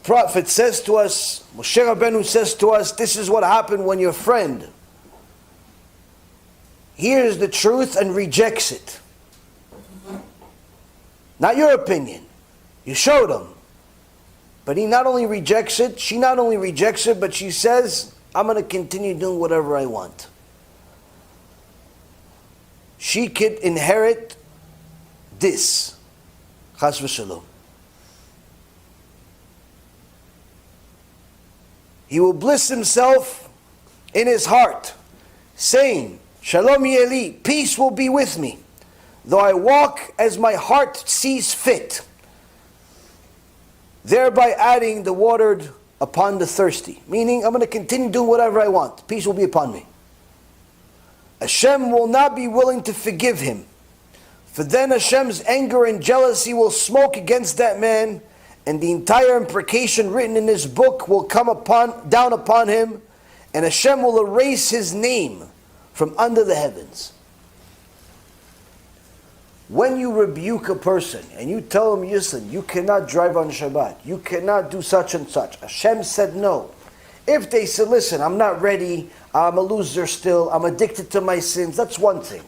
prophet says to us, Moshe Rabbeinu says to us, this is what happened when your friend hears the truth and rejects it. Not your opinion. You showed him. But he not only rejects it, she not only rejects it, but she says, I'm going to continue doing whatever I want. She could inherit this. Chas v'shalom. He will bliss himself in his heart, saying, Shalom yeli, peace will be with me, though I walk as my heart sees fit, thereby adding the watered upon the thirsty. Meaning, I'm going to continue doing whatever I want. Peace will be upon me. Hashem will not be willing to forgive him, for then Hashem's anger and jealousy will smoke against that man, and the entire imprecation written in this book will come down upon him, and Hashem will erase his name from under the heavens. When you rebuke a person and you tell him, listen, you cannot drive on Shabbat, you cannot do such and such, Hashem said no. If they say, listen, I'm not ready, I'm a loser still, I'm addicted to my sins, that's one thing.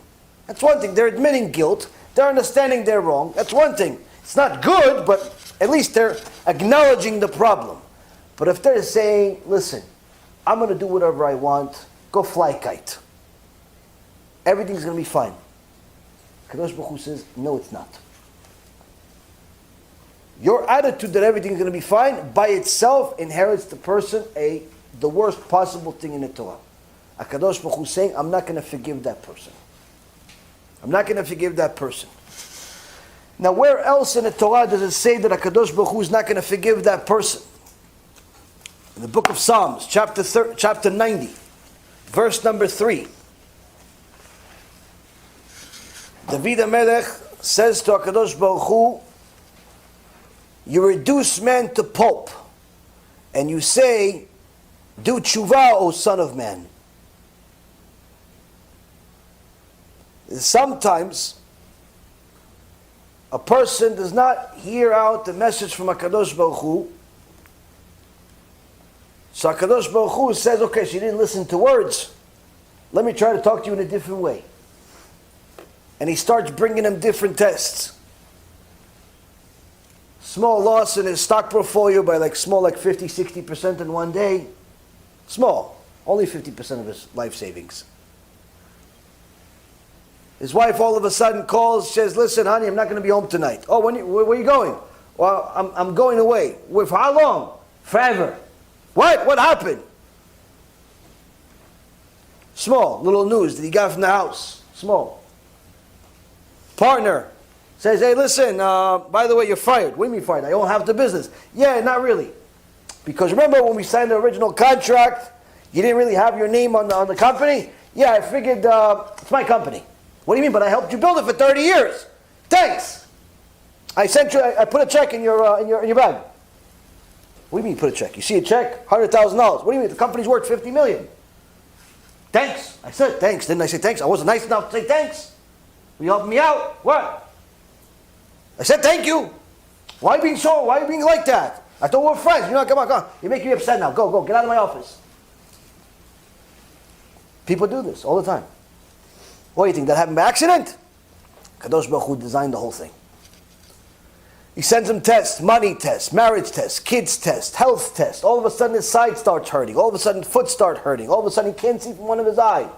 That's one thing. They're admitting guilt, they're understanding they're wrong, that's one thing. It's not good, but at least they're acknowledging the problem. But if they're saying, listen, I'm going to do whatever I want, go fly a kite, everything's going to be fine. Kadosh Baruch Hu says, no, it's not. Your attitude that everything's going to be fine by itself inherits the person the worst possible thing in the Torah. Kadosh Baruch Hu is saying, I'm not going to forgive that person. I'm not going to forgive that person. Now, where else in the Torah does it say that Kadosh Baruch Hu is not going to forgive that person? In the book of Psalms, chapter 90, verse number 3. David HaMelech says to HaKadosh Baruch Hu, you reduce man to pulp, and you say, do tshuva, O son of man. Sometimes, a person does not hear out the message from HaKadosh Baruch Hu, so HaKadosh Baruch Hu says, okay, she didn't listen to words, let me try to talk to you in a different way. And he starts bringing him different tests. Small loss in his stock portfolio by like 50, 60% in one day. Small. Only 50% of his life savings. His wife all of a sudden calls, says, listen, honey, I'm not going to be home tonight. Oh, where are you going? Well, I'm going away. For how long? Forever. What? What happened? Small. Little news that he got from the house. Small. Partner says, hey, listen, by the way, you're fired. What do you mean fired? I don't have the business. Yeah, not really. Because remember when we signed the original contract, you didn't really have your name on the company? Yeah, I figured it's my company. What do you mean? But I helped you build it for 30 years. Thanks. I put a check in your bag. What do you mean put a check? You see a check? $100,000. What do you mean? The company's worth $50 million. Thanks. I said thanks. Didn't I say thanks? I wasn't nice enough to say thanks. Will you help me out? What? I said thank you. Why are you being like that? I thought we were friends. Come on. You're making me upset now. Go. Get out of my office. People do this all the time. What do you think? That happened by accident? Kadosh Baruch Hu designed the whole thing. He sends them tests, money tests, marriage tests, kids tests, health tests. All of a sudden his side starts hurting. All of a sudden foot starts hurting. All of a sudden he can't see from one of his eyes.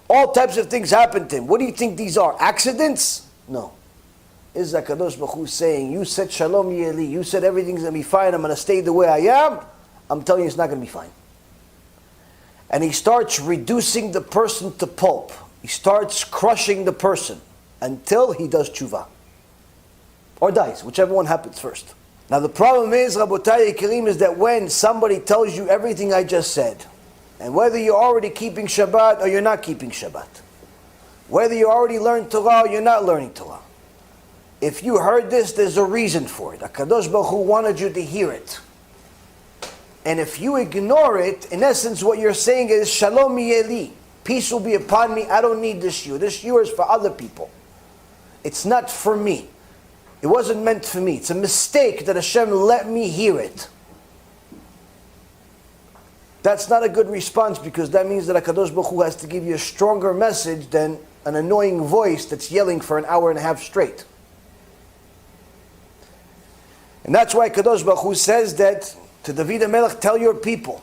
All types of things happen to him. What do you think these are? Accidents? No. Is HaKadosh Baruch Hu saying, you said Shalom Yeli, you said everything's going to be fine, I'm going to stay the way I am? I'm telling you it's not going to be fine. And he starts reducing the person to pulp. He starts crushing the person until he does tshuva. Or dies, whichever one happens first. Now the problem is, Rabotai Yekarim, is that when somebody tells you everything I just said, and whether you're already keeping Shabbat or you're not keeping Shabbat, whether you already learned Torah or you're not learning Torah, if you heard this, there's a reason for it. HaKadosh Baruch Hu wanted you to hear it. And if you ignore it, in essence what you're saying is, Shalom Yeli, peace will be upon me, I don't need this shiur. This shiur is for other people. It's not for me. It wasn't meant for me. It's a mistake that Hashem let me hear it. That's not a good response, because that means that HaKadosh Baruch Hu has to give you a stronger message than an annoying voice that's yelling for an hour and a half straight. And that's why HaKadosh Baruch Hu says that to David HaMelech, tell your people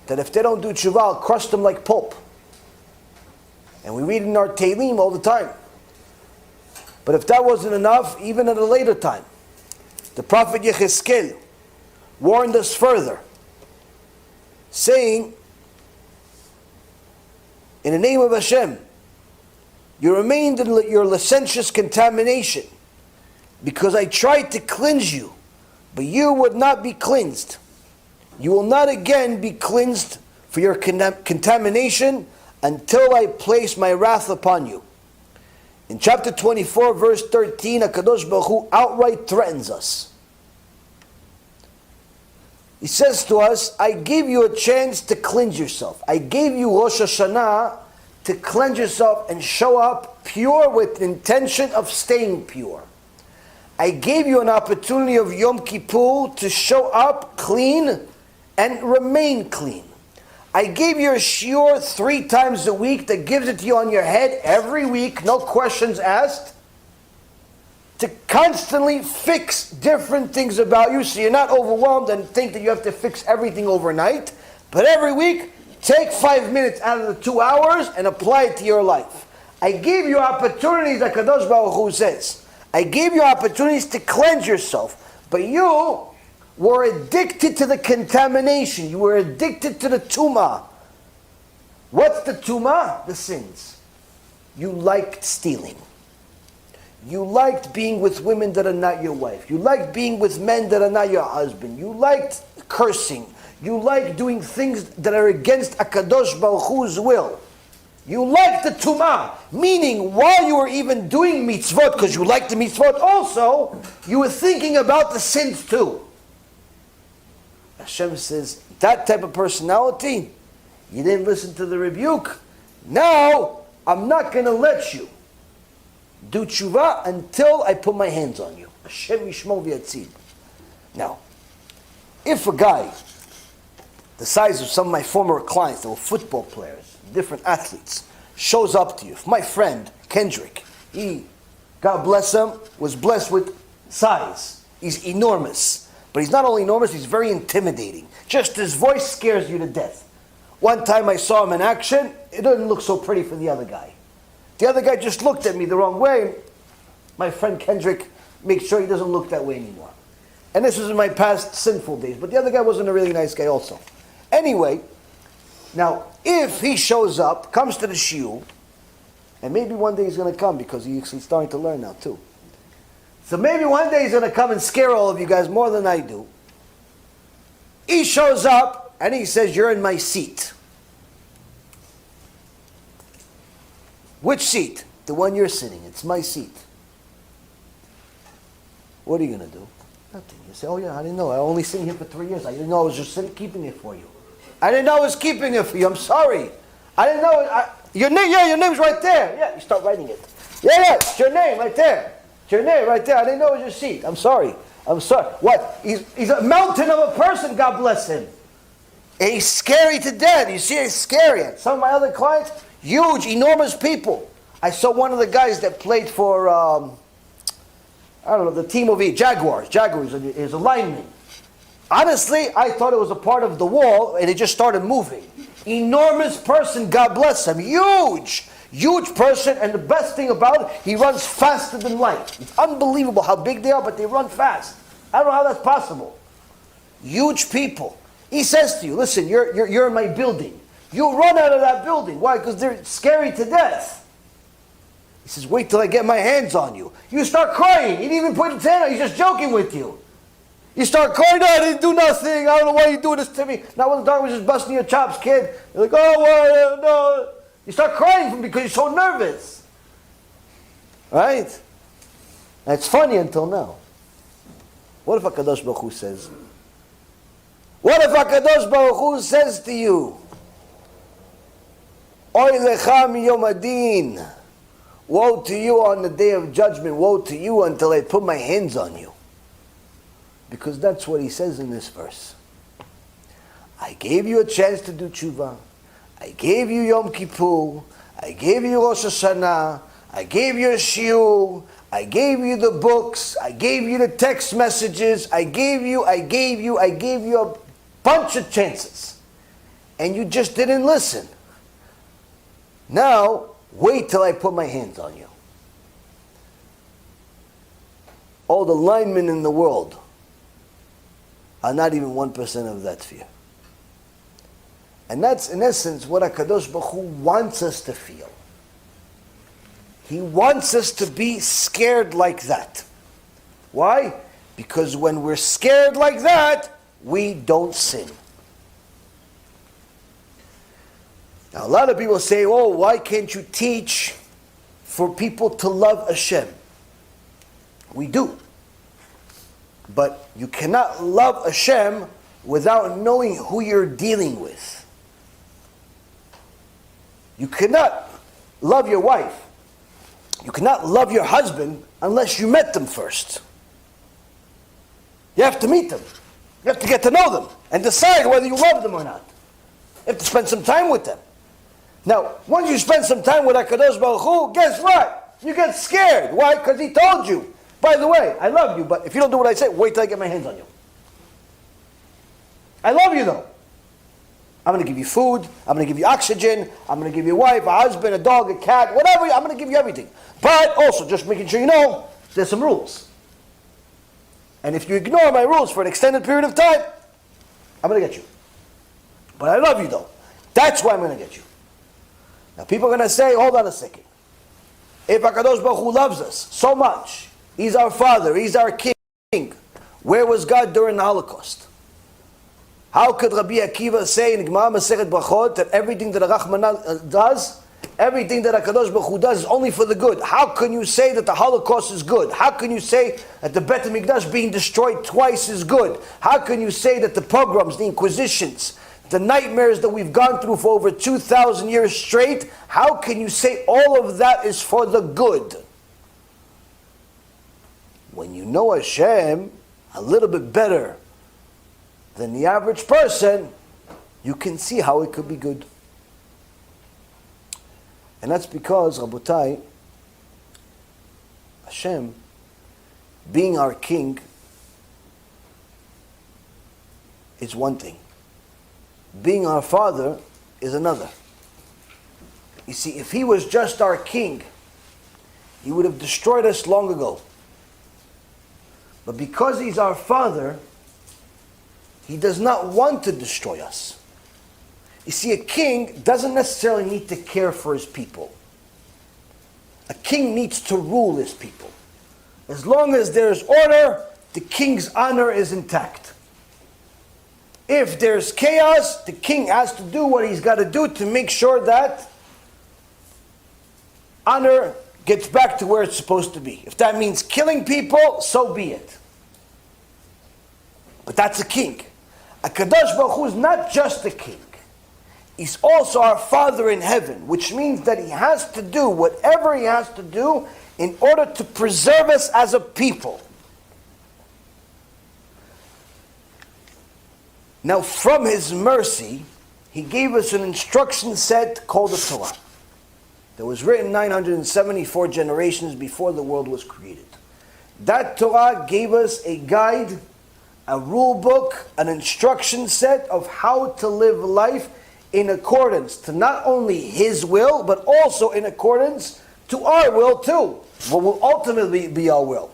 that if they don't do tshuva, I'll crush them like pulp. And we read in our Tehillim all the time. But if that wasn't enough, even at a later time, the prophet Yechezkel warned us further, saying, in the name of Hashem, you remained in your licentious contamination, because I tried to cleanse you, but you would not be cleansed. You will not again be cleansed for your contamination until I place my wrath upon you. In chapter 24, verse 13, HaKadosh Baruch Hu outright threatens us. He says to us, I gave you a chance to cleanse yourself. I gave you Rosh Hashanah to cleanse yourself and show up pure with the intention of staying pure. I gave you an opportunity of Yom Kippur to show up clean and remain clean. I gave you a shiur 3 times a week that gives it to you on your head every week, no questions asked, to constantly fix different things about you so you're not overwhelmed and think that you have to fix everything overnight. But every week, take 5 minutes out of the 2 hours and apply it to your life. I gave you opportunities, like HaKadosh Baruch Hu says. I gave you opportunities to cleanse yourself, but you were addicted to the contamination. You were addicted to the tumah. What's the tumah? The sins. You liked stealing. You liked being with women that are not your wife. You liked being with men that are not your husband. You liked cursing. You liked doing things that are against HaKadosh Baruch Hu's will. You liked the tumah, meaning while you were even doing mitzvot, because you liked the mitzvot also, you were thinking about the sins too. Hashem says, that type of personality, you didn't listen to the rebuke. Now, I'm not going to let you do tshuva until I put my hands on you. Hashem yishmor v'yatzid. Now, if a guy the size of some of my former clients that were football players, different athletes, shows up to you, if my friend Kendrick, he, God bless him, was blessed with size. He's enormous. But he's not only enormous, he's very intimidating. Just his voice scares you to death. One time I saw him in action, it didn't look so pretty for the other guy. The other guy just looked at me the wrong way. My friend Kendrick makes sure he doesn't look that way anymore. And this was in my past sinful days, but the other guy wasn't a really nice guy also. Anyway, now if he shows up, comes to the shiur, and maybe one day he's going to come because he's starting to learn now too. So maybe one day he's going to come and scare all of you guys more than I do. He shows up and he says, you're in my seat. Which seat? The one you're sitting. It's my seat. What are you going to do? Nothing. You say, oh yeah, I didn't know. I only sitting here for 3 years. I didn't know I was just keeping it for you. I didn't know I was keeping it for you. I'm sorry. I didn't know. Your name's right there. Yeah, you start writing it. Yeah, it's your name right there. It's your name right there. I didn't know it was your seat. I'm sorry. I'm sorry. What? He's a mountain of a person, God bless him. And he's scary to death. You see, he's scary. Some of my other clients, huge, enormous people. I saw one of the guys that played for, I don't know, the team of Jaguars. Jaguars is a lineman. Honestly, I thought it was a part of the wall, and it just started moving. Enormous person, God bless him. Huge. Huge person, and the best thing about it, he runs faster than light. It's unbelievable how big they are, but they run fast. I don't know how that's possible. Huge people. He says to you, listen, you're in my building. You run out of that building. Why? Because they're scary to death. He says, wait till I get my hands on you. You start crying. He didn't even put his hand on you. He's just joking with you. You start crying, no, I didn't do nothing. I don't know why you doing this to me. Now when the dog was just busting your chops, kid. You're like, oh, well, no. You start crying because you're so nervous. Right? And it's funny until now. What if HaKadosh Baruch Hu says? What if HaKadosh Baruch Hu says to you, Oy lecha miyom adin, Woe to you on the day of judgment. Woe to you until I put my hands on you. Because that's what he says in this verse. I gave you a chance to do tshuva. I gave you Yom Kippur. I gave you Rosh Hashanah. I gave you a shiur. I gave you the books. I gave you the text messages. I gave you a bunch of chances. And you just didn't listen. Now, wait till I put my hands on you. All the linemen in the world are not even 1% of that fear. And that's in essence what HaKadosh Baruch Hu wants us to feel. He wants us to be scared like that. Why? Because when we're scared like that, we don't sin. Now a lot of people say, oh, why can't you teach for people to love Hashem? We do. But you cannot love Hashem without knowing who you're dealing with. You cannot love your wife. You cannot love your husband unless you met them first. You have to meet them. You have to get to know them and decide whether you love them or not. You have to spend some time with them. Now, once you spend some time with HaKadosh Baruch Hu, guess what? You get scared. Why? Because he told you. By the way, I love you, but if you don't do what I say, wait till I get my hands on you. I love you though. I'm going to give you food, I'm going to give you oxygen, I'm going to give you a wife, a husband, a dog, a cat, whatever, I'm going to give you everything. But also, just making sure you know, there's some rules. And if you ignore my rules for an extended period of time, I'm going to get you. But I love you though. That's why I'm going to get you. Now people are going to say, hold on a second. If HaKadosh Baruch Hu loves us so much, He's our Father, He's our King, where was God during the Holocaust? How could Rabbi Akiva say in Gemara Masechet Brachot that everything that a Rachmana does, everything that HaKadosh Baruch Hu does is only for the good? How can you say that the Holocaust is good? How can you say that the Bet HaMikdash being destroyed twice is good? How can you say that the pogroms, the inquisitions, the nightmares that we've gone through for over 2,000 years straight, how can you say all of that is for the good? When you know Hashem a little bit better than the average person, you can see how it could be good. And that's because, Rabotai, Hashem, being our King, is one thing. Being our Father is another. You see, if He was just our King, He would have destroyed us long ago. But because He's our Father, He does not want to destroy us. You see, a king doesn't necessarily need to care for his people. A king needs to rule his people. As long as there's order, the king's honor is intact. If there's chaos, the king has to do what he's got to do to make sure that honor gets back to where it's supposed to be. If that means killing people, so be it. But that's a king. HaKadosh Baruch Hu is not just a king. He's also our Father in heaven, which means that He has to do whatever He has to do in order to preserve us as a people. Now, from His mercy, He gave us an instruction set called the Torah, that was written 974 generations before the world was created. That Torah gave us a guide, a rule book, an instruction set of how to live life in accordance to not only His will, but also in accordance to our will too, what will ultimately be our will.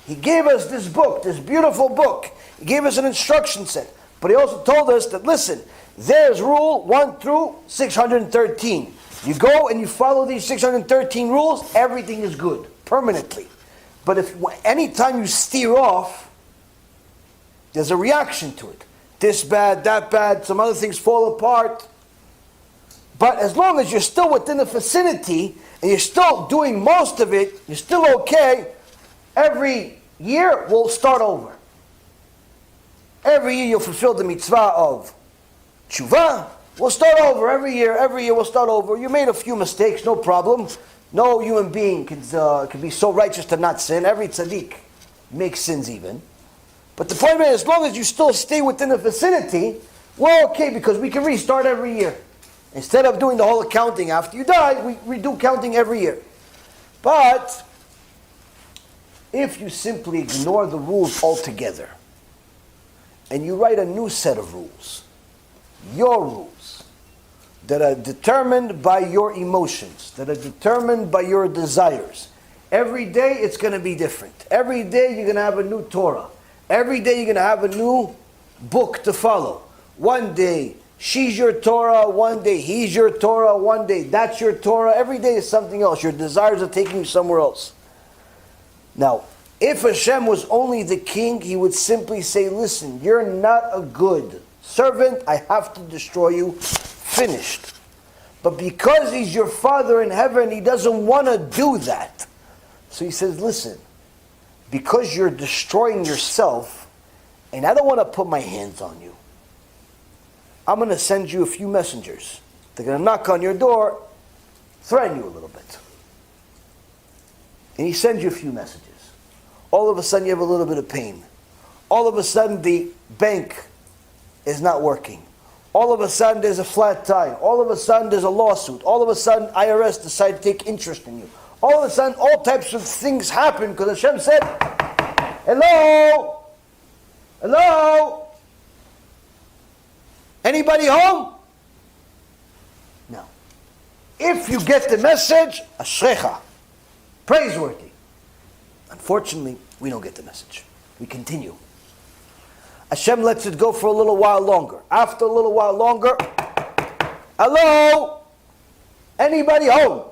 He gave us this book, this beautiful book. He gave us an instruction set. But He also told us that, listen, there's rule 1 through 613. You go and you follow these 613 rules, everything is good, permanently. But if anytime you steer off, there's a reaction to it. This bad, that bad, some other things fall apart. But as long as you're still within the vicinity, and you're still doing most of it, you're still okay, every year we'll start over. Every year you'll fulfill the mitzvah of Teshuva. We'll start over every year we'll start over. You made a few mistakes, no problem. No human being can be so righteous to not sin. Every tzaddik makes sins even. But the point is, as long as you still stay within the vicinity, we're okay because we can restart every year. Instead of doing the whole accounting after you die, we do counting every year. But if you simply ignore the rules altogether and you write a new set of rules, your rules, that are determined by your emotions, that are determined by your desires. Every day it's going to be different. Every day you're going to have a new Torah. Every day you're going to have a new book to follow. One day she's your Torah, one day he's your Torah, one day that's your Torah. Every day is something else. Your desires are taking you somewhere else. Now, if Hashem was only the king, he would simply say, listen, you're not a good servant, I have to destroy you. Finished. But because he's your Father in heaven, he doesn't want to do that. So he says, listen, because you're destroying yourself, and I don't want to put my hands on you, I'm going to send you a few messengers. They're going to knock on your door, threaten you a little bit. And he sends you a few messages. All of a sudden you have a little bit of pain. All of a sudden the bank is not working. All of a sudden there's a flat tire. All of a sudden there's a lawsuit. All of a sudden IRS decide to take interest in you. All of a sudden all types of things happen because Hashem said, hello? Hello? Anybody home? No. If you get the message, ashrecha, praiseworthy. Unfortunately, we don't get the message. We continue. Hashem lets it go for a little while longer. After a little while longer, hello? Anybody home?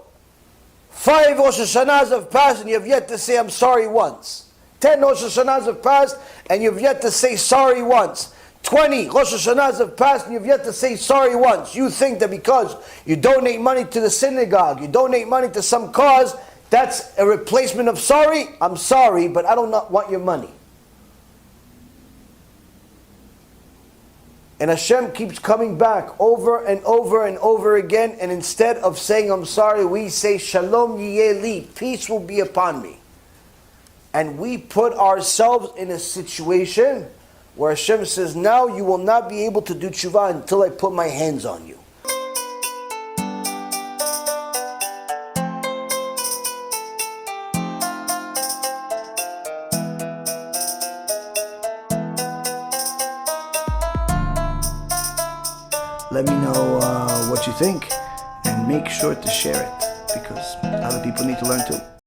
5 Rosh Hashanahs have passed and you have yet to say I'm sorry once. 10 Rosh Hashanahs have passed and you have yet to say sorry once. 20 Rosh Hashanahs have passed and you have yet to say sorry once. You think that because you donate money to the synagogue, you donate money to some cause, that's a replacement of sorry? I'm sorry, but I do not want your money. And Hashem keeps coming back over and over and over again, and instead of saying I'm sorry, we say Shalom yiyeh li, peace will be upon me. And we put ourselves in a situation where Hashem says, now you will not be able to do tshuva until I put my hands on you. Let me know what you think, and make sure to share it because other people need to learn too.